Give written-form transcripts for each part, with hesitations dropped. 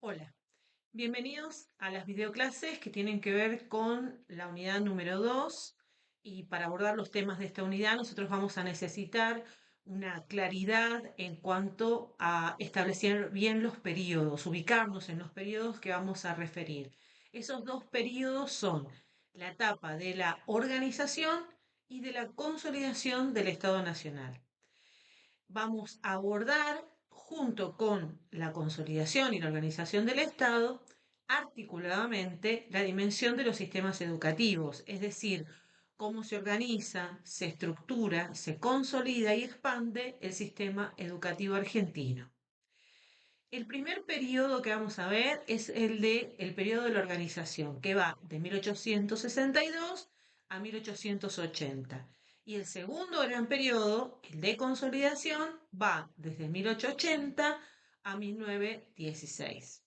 Hola, bienvenidos a las videoclases que tienen que ver con la unidad número 2 y para abordar los temas de esta unidad nosotros vamos a necesitar una claridad en cuanto a establecer bien los periodos, ubicarnos en los periodos que vamos a referir. Esos dos periodos son la etapa de la organización y de la consolidación del Estado Nacional. Vamos a abordar, junto con la consolidación y la organización del Estado, articuladamente la dimensión de los sistemas educativos, es decir, cómo se organiza, se estructura, se consolida y expande el sistema educativo argentino. El primer periodo que vamos a ver es el periodo de la organización, que va de 1862 a 1880. Y el segundo gran periodo, el de consolidación, va desde 1880 a 1916.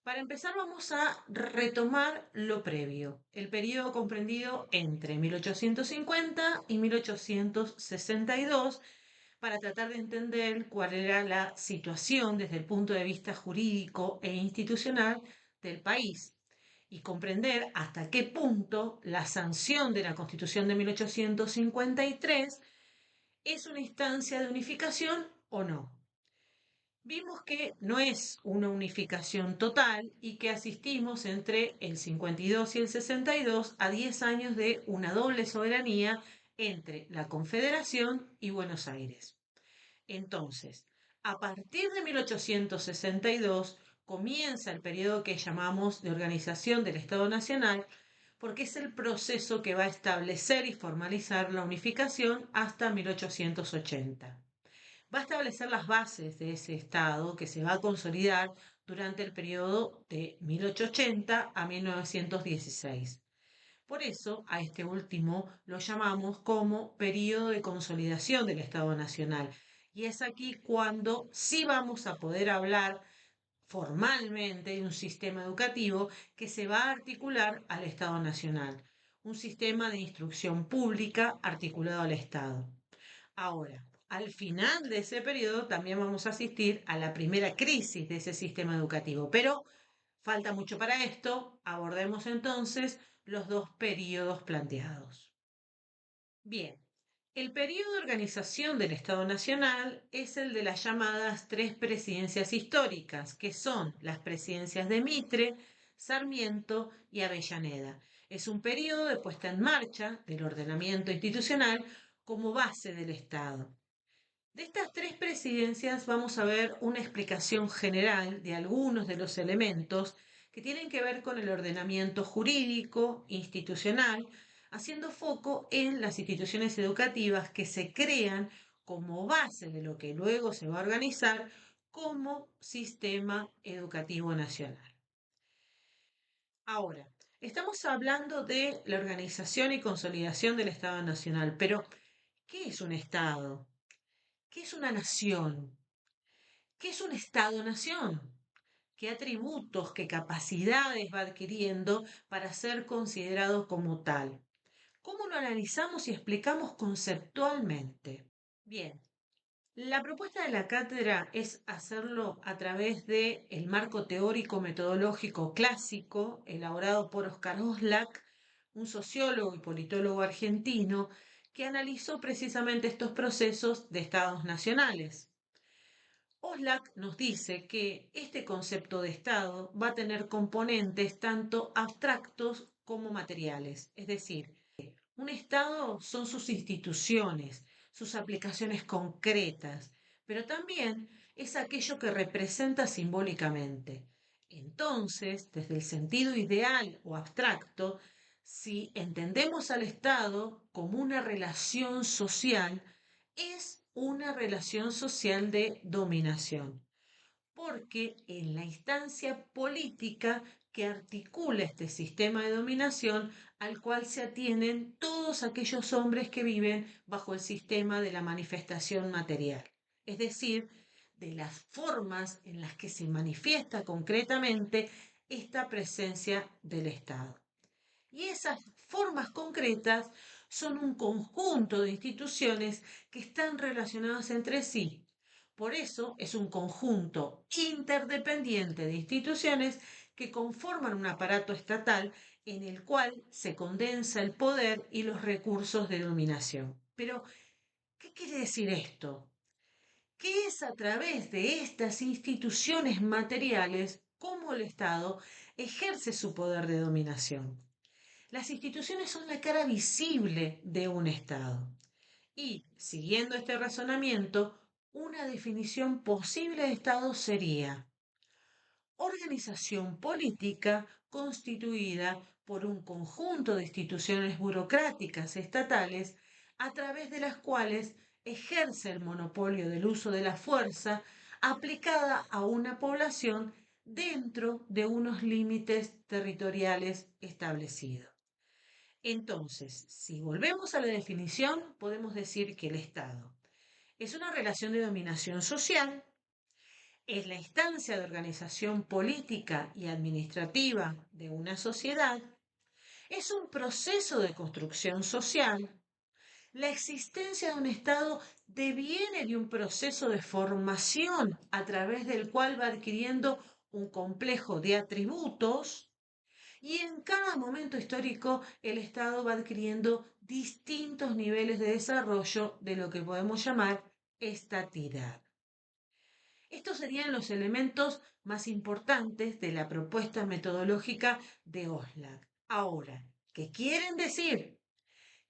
Para empezar vamos a retomar lo previo, el periodo comprendido entre 1850 y 1862 para tratar de entender cuál era la situación desde el punto de vista jurídico e institucional del país y comprender hasta qué punto la sanción de la Constitución de 1853 es una instancia de unificación o no. Vimos que no es una unificación total y que asistimos entre el 52 y el 62 a 10 años de una doble soberanía entre la Confederación y Buenos Aires. Entonces, a partir de 1862 comienza el periodo que llamamos de organización del Estado Nacional, porque es el proceso que va a establecer y formalizar la unificación hasta 1880. Va a establecer las bases de ese Estado que se va a consolidar durante el periodo de 1880 a 1916. Por eso, a este último lo llamamos como periodo de consolidación del Estado Nacional. Y es aquí cuando sí vamos a poder hablar formalmente de un sistema educativo que se va a articular al Estado Nacional, un sistema de instrucción pública articulado al Estado. Ahora, al final de ese periodo también vamos a asistir a la primera crisis de ese sistema educativo, pero falta mucho para esto. Abordemos entonces los dos periodos planteados. Bien, el periodo de organización del Estado Nacional es el de las llamadas tres presidencias históricas, que son las presidencias de Mitre, Sarmiento y Avellaneda. Es un periodo de puesta en marcha del ordenamiento institucional como base del Estado. De estas tres presidencias vamos a ver una explicación general de algunos de los elementos que tienen que ver con el ordenamiento jurídico, institucional, haciendo foco en las instituciones educativas que se crean como base de lo que luego se va a organizar como sistema educativo nacional. Ahora, estamos hablando de la organización y consolidación del Estado Nacional, pero ¿qué es un Estado? ¿Qué es una nación? ¿Qué es un Estado-nación? ¿Qué atributos, qué capacidades va adquiriendo para ser considerado como tal? ¿Cómo lo analizamos y explicamos conceptualmente? Bien, la propuesta de la cátedra es hacerlo a través del marco teórico metodológico clásico elaborado por Oscar Oslak, un sociólogo y politólogo argentino que analizó precisamente estos procesos de estados nacionales. Oslak nos dice que este concepto de Estado va a tener componentes tanto abstractos como materiales. Es decir, un Estado son sus instituciones, sus aplicaciones concretas, pero también es aquello que representa simbólicamente. Entonces, desde el sentido ideal o abstracto, si entendemos al Estado como una relación social, es una relación social de dominación, porque en la instancia política que articula este sistema de dominación al cual se atienen todos aquellos hombres que viven bajo el sistema de la manifestación material, es decir, de las formas en las que se manifiesta concretamente esta presencia del Estado. Y esas formas concretas son un conjunto de instituciones que están relacionadas entre sí, Por eso es un conjunto interdependiente de instituciones que conforman un aparato estatal en el cual se condensa el poder y los recursos de dominación. Pero, ¿qué quiere decir esto? Que es a través de estas instituciones materiales cómo el Estado ejerce su poder de dominación. Las instituciones son la cara visible de un Estado. Y, siguiendo este razonamiento, una definición posible de Estado sería organización política constituida por un conjunto de instituciones burocráticas estatales a través de las cuales ejerce el monopolio del uso de la fuerza aplicada a una población dentro de unos límites territoriales establecidos. Entonces, si volvemos a la definición, podemos decir que el Estado es una relación de dominación social, es la instancia de organización política y administrativa de una sociedad, es un proceso de construcción social. La existencia de un Estado deviene de un proceso de formación a través del cual va adquiriendo un complejo de atributos y en cada momento histórico el Estado va adquiriendo distintos niveles de desarrollo de lo que podemos llamar estatidad. Estos serían los elementos más importantes de la propuesta metodológica de Oslak. Ahora, ¿qué quieren decir?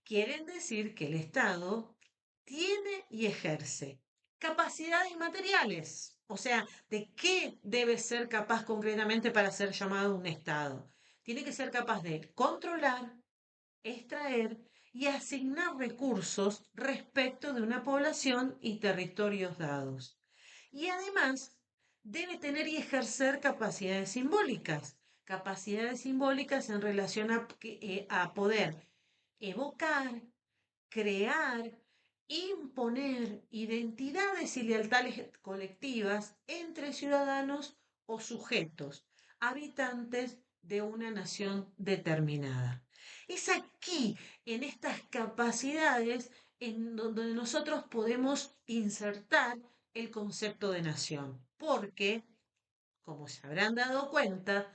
Quieren decir que el Estado tiene y ejerce capacidades materiales. O sea, ¿de qué debe ser capaz concretamente para ser llamado un Estado? Tiene que ser capaz de controlar, extraer y asignar recursos respecto de una población y territorios dados. Y además debe tener y ejercer capacidades simbólicas en relación a poder evocar, crear, imponer identidades y lealtades colectivas entre ciudadanos o sujetos, habitantes de una nación determinada. Es aquí, en estas capacidades, en donde nosotros podemos insertar el concepto de nación, porque, como se habrán dado cuenta,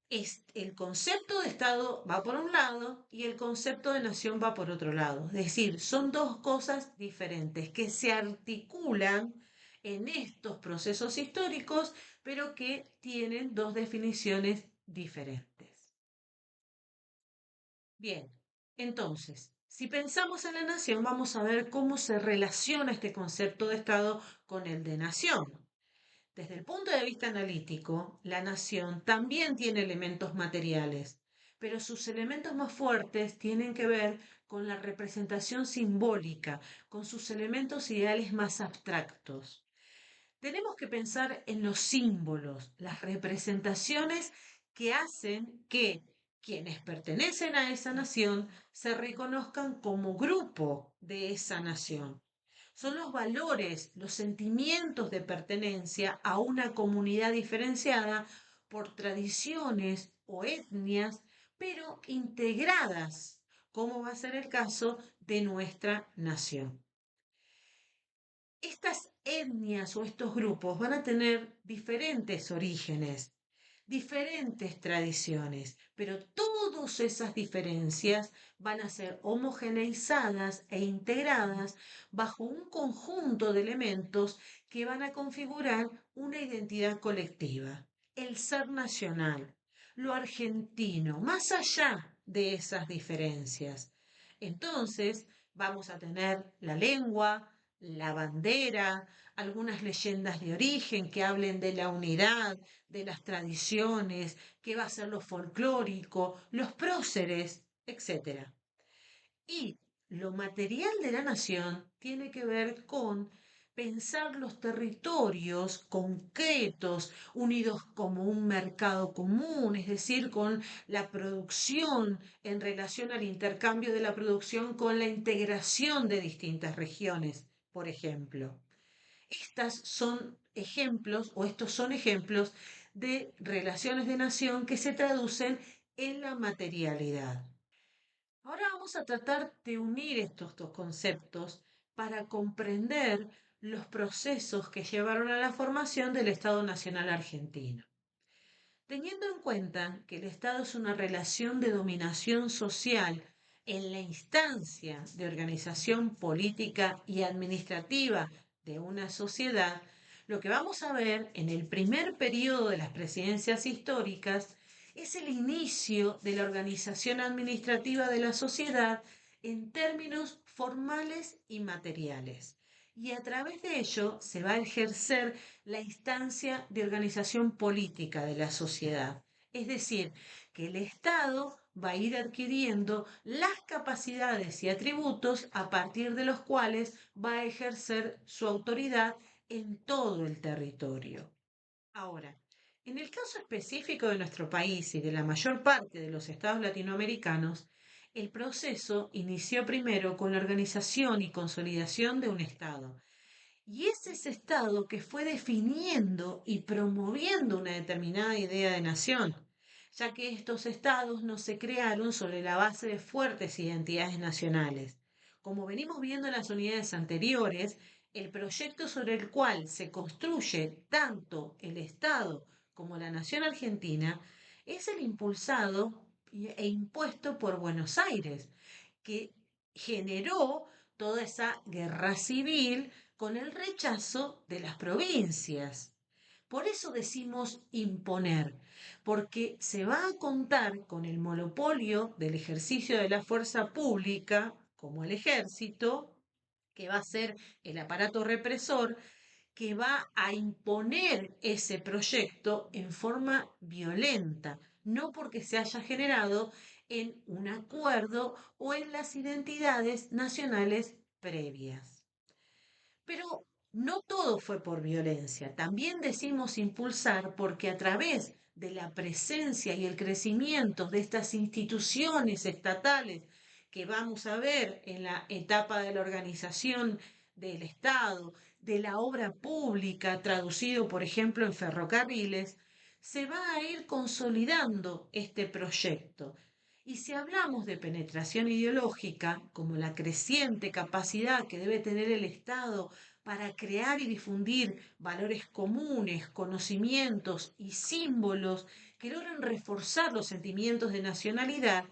el concepto de Estado va por un lado y el concepto de nación va por otro lado. Es decir, son dos cosas diferentes que se articulan en estos procesos históricos, pero que tienen dos definiciones diferentes. Bien, entonces, si pensamos en la nación, vamos a ver cómo se relaciona este concepto de Estado con el de nación. Desde el punto de vista analítico, la nación también tiene elementos materiales, pero sus elementos más fuertes tienen que ver con la representación simbólica, con sus elementos ideales más abstractos. Tenemos que pensar en los símbolos, las representaciones que hacen que quienes pertenecen a esa nación se reconozcan como grupo de esa nación. Son los valores, los sentimientos de pertenencia a una comunidad diferenciada por tradiciones o etnias, pero integradas, como va a ser el caso de nuestra nación. Estas etnias o estos grupos van a tener diferentes orígenes, diferentes tradiciones, pero todas esas diferencias van a ser homogeneizadas e integradas bajo un conjunto de elementos que van a configurar una identidad colectiva, el ser nacional, lo argentino, más allá de esas diferencias. Entonces, vamos a tener la lengua, la bandera, algunas leyendas de origen que hablen de la unidad, de las tradiciones, qué va a ser lo folclórico, los próceres, etc. Y lo material de la nación tiene que ver con pensar los territorios concretos, unidos como un mercado común, es decir, con la producción en relación al intercambio de la producción con la integración de distintas regiones, por ejemplo. Estas son ejemplos, o estos son ejemplos de relaciones de nación que se traducen en la materialidad. Ahora vamos a tratar de unir estos dos conceptos para comprender los procesos que llevaron a la formación del Estado Nacional Argentino. Teniendo en cuenta que el Estado es una relación de dominación social en la instancia de organización política y administrativa de una sociedad, lo que vamos a ver en el primer periodo de las presidencias históricas es el inicio de la organización administrativa de la sociedad en términos formales y materiales. Y a través de ello se va a ejercer la instancia de organización política de la sociedad. Es decir, que el Estado va a ir adquiriendo las capacidades y atributos a partir de los cuales va a ejercer su autoridad en todo el territorio. Ahora, en el caso específico de nuestro país y de la mayor parte de los estados latinoamericanos, el proceso inició primero con la organización y consolidación de un Estado, y es ese Estado que fue definiendo y promoviendo una determinada idea de nación, ya que estos Estados no se crearon sobre la base de fuertes identidades nacionales. Como venimos viendo en las unidades anteriores, el proyecto sobre el cual se construye tanto el Estado como la nación argentina es el impulsado e impuesto por Buenos Aires, que generó toda esa guerra civil con el rechazo de las provincias. Por eso decimos imponer, porque se va a contar con el monopolio del ejercicio de la fuerza pública, como el ejército, que va a ser el aparato represor, que va a imponer ese proyecto en forma violenta, no porque se haya generado en un acuerdo o en las identidades nacionales previas. Pero no todo fue por violencia, también decimos impulsar porque a través de la presencia y el crecimiento de estas instituciones estatales que vamos a ver en la etapa de la organización del Estado, de la obra pública, traducido por ejemplo en ferrocarriles, se va a ir consolidando este proyecto. Y si hablamos de penetración ideológica, como la creciente capacidad que debe tener el Estado para crear y difundir valores comunes, conocimientos y símbolos que logren reforzar los sentimientos de nacionalidad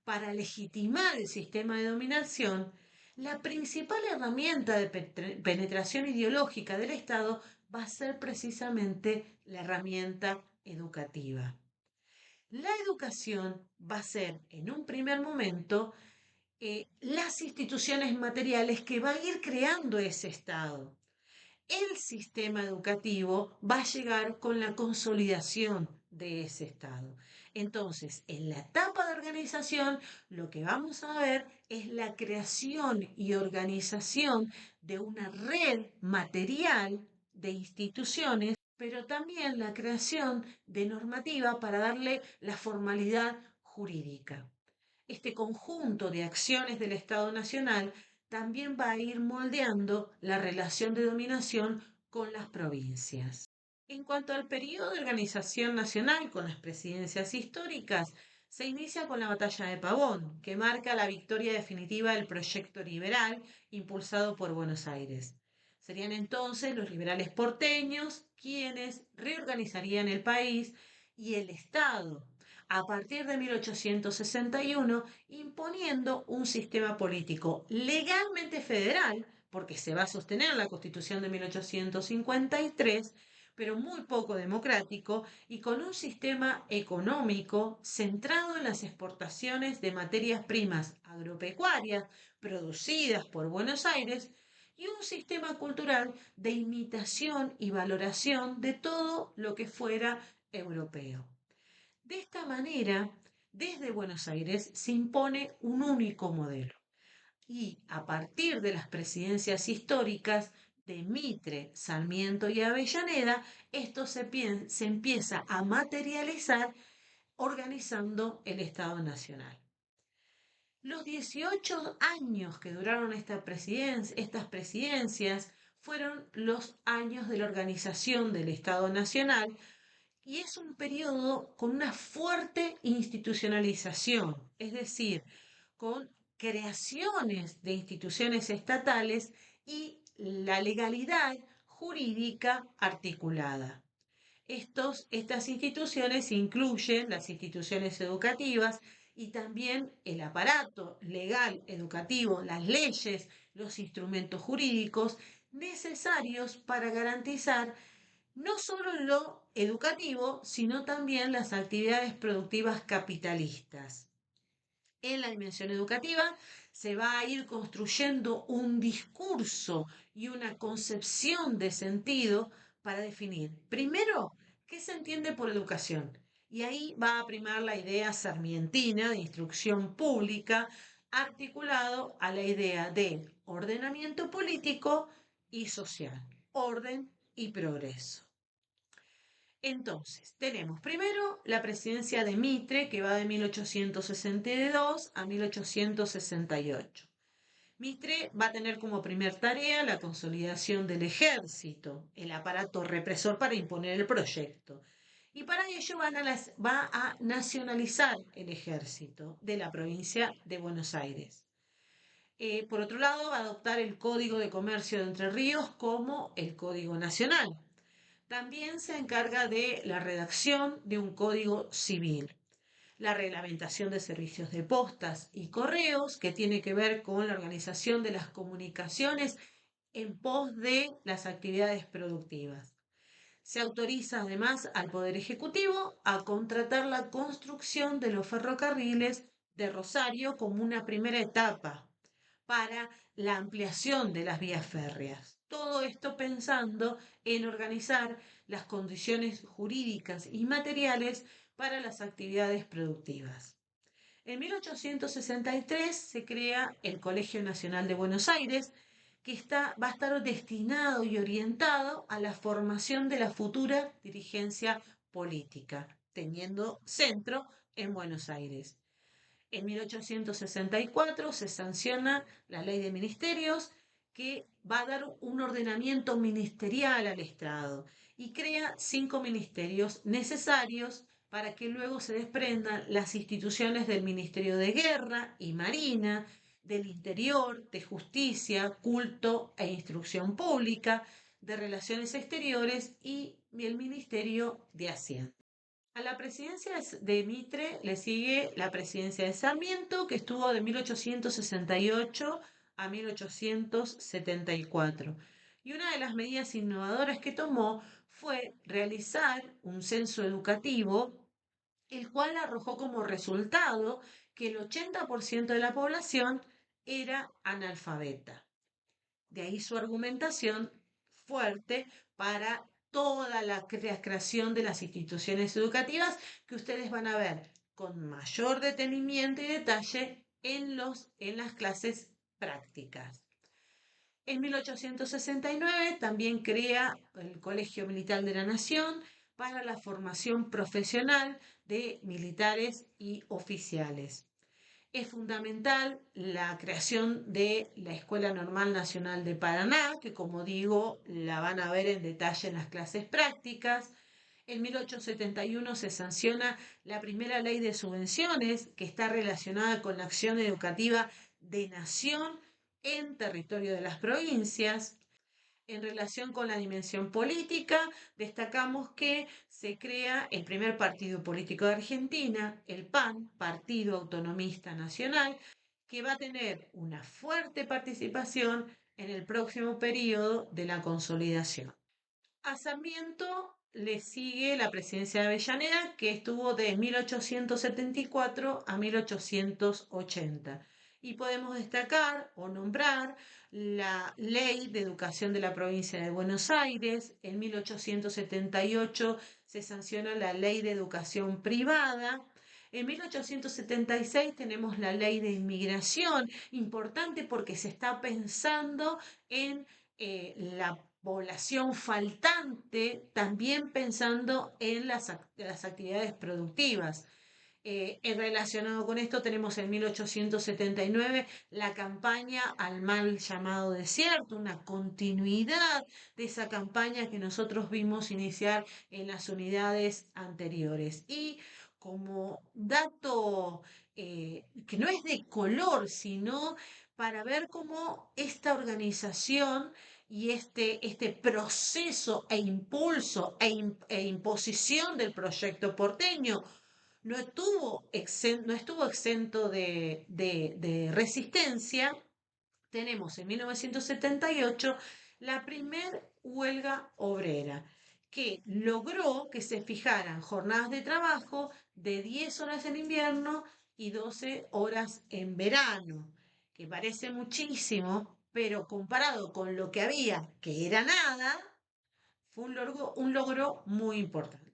para legitimar el sistema de dominación, la principal herramienta de penetración ideológica del Estado va a ser precisamente la herramienta educativa. La educación va a ser, en un primer momento, las instituciones materiales que va a ir creando ese Estado. El sistema educativo va a llegar con la consolidación de ese Estado. Entonces, en la etapa de organización, lo que vamos a ver es la creación y organización de una red material de instituciones, pero también la creación de normativa para darle la formalidad jurídica. Este conjunto de acciones del Estado Nacional también va a ir moldeando la relación de dominación con las provincias. En cuanto al periodo de organización nacional con las presidencias históricas, se inicia con la batalla de Pavón, que marca la victoria definitiva del proyecto liberal impulsado por Buenos Aires. Serían entonces los liberales porteños quienes reorganizarían el país y el Estado a partir de 1861, imponiendo un sistema político legalmente federal, porque se va a sostener la Constitución de 1853, pero muy poco democrático y con un sistema económico centrado en las exportaciones de materias primas agropecuarias producidas por Buenos Aires y un sistema cultural de imitación y valoración de todo lo que fuera europeo. De esta manera, desde Buenos Aires se impone un único modelo y a partir de las presidencias históricas de Mitre, Sarmiento y Avellaneda, esto se empieza a materializar organizando el Estado Nacional. Los 18 años que duraron estas presidencias fueron los años de la organización del Estado Nacional y es un periodo con una fuerte institucionalización, es decir, con creaciones de instituciones estatales y la legalidad jurídica articulada. Estas instituciones incluyen las instituciones educativas y también el aparato legal educativo, las leyes, los instrumentos jurídicos necesarios para garantizar no solo lo educativo, sino también las actividades productivas capitalistas. En la dimensión educativa se va a ir construyendo un discurso y una concepción de sentido para definir, primero, qué se entiende por educación. Y ahí va a primar la idea sarmientina de instrucción pública, articulado a la idea de ordenamiento político y social, orden y progreso. Entonces, tenemos primero la presidencia de Mitre, que va de 1862 a 1868. Mitre va a tener como primer tarea la consolidación del ejército, el aparato represor para imponer el proyecto. Y para ello va a nacionalizar el ejército de la provincia de Buenos Aires. Por otro lado, va a adoptar el Código de Comercio de Entre Ríos como el Código Nacional. También se encarga de la redacción de un código civil, la reglamentación de servicios de postas y correos, que tiene que ver con la organización de las comunicaciones en pos de las actividades productivas. Se autoriza además al Poder Ejecutivo a contratar la construcción de los ferrocarriles de Rosario como una primera etapa para la ampliación de las vías férreas. Todo esto pensando en organizar las condiciones jurídicas y materiales para las actividades productivas. En 1863 se crea el Colegio Nacional de Buenos Aires, que va a estar destinado y orientado a la formación de la futura dirigencia política, teniendo centro en Buenos Aires. En 1864 se sanciona la ley de ministerios que va a dar un ordenamiento ministerial al Estado y crea 5 ministerios necesarios para que luego se desprendan las instituciones del Ministerio de Guerra y Marina, del Interior, de Justicia, Culto e Instrucción Pública, de Relaciones Exteriores y el Ministerio de Hacienda. A la presidencia de Mitre le sigue la presidencia de Sarmiento, que estuvo de 1868 a 1874. Y una de las medidas innovadoras que tomó fue realizar un censo educativo, el cual arrojó como resultado que el 80% de la población era analfabeta. De ahí su argumentación fuerte para toda la creación de las instituciones educativas que ustedes van a ver con mayor detenimiento y detalle en las clases prácticas. En 1869 también crea el Colegio Militar de la Nación para la formación profesional de militares y oficiales. Es fundamental la creación de la Escuela Normal Nacional de Paraná, que como digo, la van a ver en detalle en las clases prácticas. En 1871 se sanciona la primera ley de subvenciones, que está relacionada con la acción educativa de nación en territorio de las provincias. En relación con la dimensión política, destacamos que se crea el primer partido político de Argentina, el PAN, Partido Autonomista Nacional, que va a tener una fuerte participación en el próximo periodo de la consolidación. A Sarmiento le sigue la presidencia de Avellaneda, que estuvo de 1874 a 1880. Y podemos destacar o nombrar la Ley de Educación de la Provincia de Buenos Aires. En 1878 se sanciona la Ley de Educación Privada. En 1876 tenemos la Ley de Inmigración, importante porque se está pensando en la población faltante, también pensando en las actividades productivas. Relacionado con esto tenemos en 1879 la campaña al mal llamado desierto, una continuidad de esa campaña que nosotros vimos iniciar en las unidades anteriores. Y como dato que no es de color, sino para ver cómo esta organización y este proceso e impulso e imposición del proyecto porteño no estuvo exento de resistencia. Tenemos en 1978 la primer huelga obrera que logró que se fijaran jornadas de trabajo de 10 horas en invierno y 12 horas en verano, que parece muchísimo, pero comparado con lo que había, que era nada, fue un logro muy importante.